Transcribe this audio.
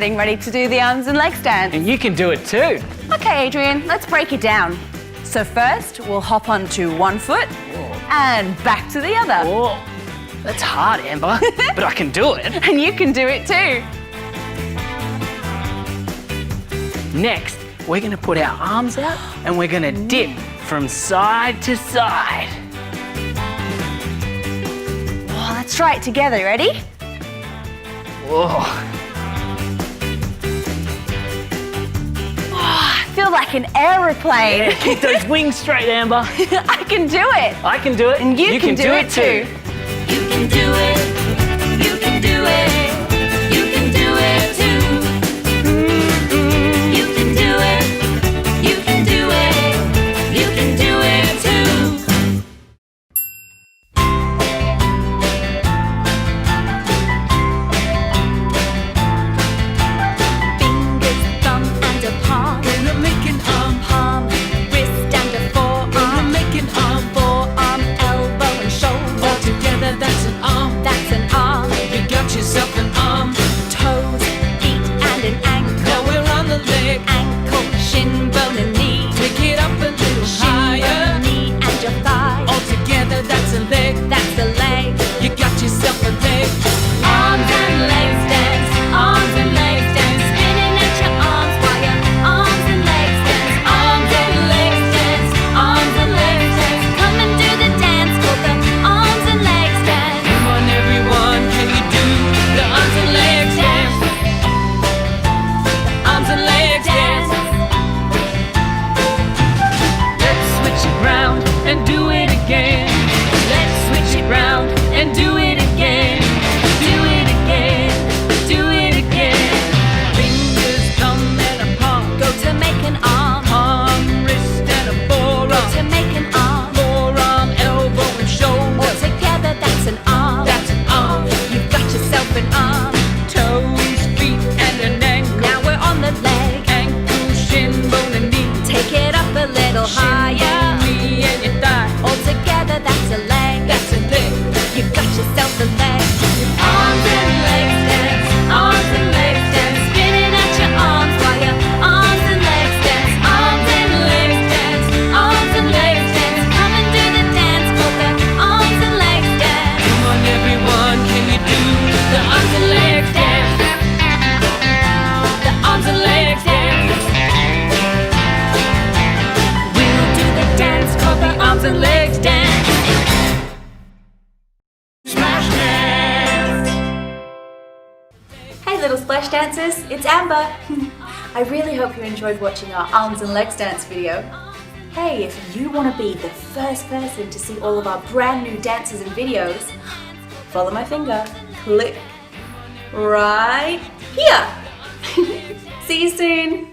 getting ready to do the arms and legs dance. And you can do it too. Okay, Adrian, let's break it down. So first, we'll hop onto one foot and back to the other. Whoa. That's hard, Amber, but I can do it. And you can do it too. Next, we're going to put our arms out and we're going to dip from side to side. Oh, let's try it together. Ready? Whoa. Oh, I feel like an aeroplane. Yeah, keep those wings straight, Amber. I can do it. I can do it. And you can do it too. You can do it. You can do it. You can do it too. You can do it. You can do it. You can do it too. Fingers, thumb, and a palm. Gonna make an arm. Palm, wrist, and a forearm. Gonna make an arm. Forearm, elbow, and shoulder. All together, that's an arm. That's an arm. You got yourself an arm. Toes, feet, and an ankle. Now we're on the leg. Ankle, shin bone, and knee. Take it up a little Shin higher. bone, knee, and your thigh. All together, that's a leg. That's a leg. You got yourself a leg. Arms and legs dance. Arms and legs dance. Spinning at your arms while your arms and legs dance. Arms and legs dance. Arms and legs dance. Come and do the dance called the arms and legs dance. Come on, everyone, can you do the arms and legs dance? Arms and legs dance. Let's switch it round and do it again. Let's switch it round and do it again. Do it again. Do it again. Fingers, thumb, and a palm. Go to make an arm. Palm, wrist, and a forearm. To make an arm. Forearm, elbow, and shoulder. All together, that's an arm. That's an arm. You've got yourself an arm. Toes, feet, and an ankle. Now we're on the leg. Ankle, shin, bone, and knee. Take it up a little higher. Knee and your thigh. All together, that's a leg. That's a leg. You've got yourself a leg. Arms and legs dance. Arms and legs dance. Spinning at your arms while your arms and legs dance. Arms and legs dance. Arms and legs dance. Come and do the dance called the arms and legs dance. Come on, everyone, can you do the arms and legs dance? The arms and legs dance. We'll do the dance called the arms and legs dance. Splash dance. Hey little splash dancers, it's Amber. I really hope you enjoyed watching our arms and legs dance video. Hey, if you want to be the first person to see all of our brand new dances and videos, follow my finger, click right here. See you soon.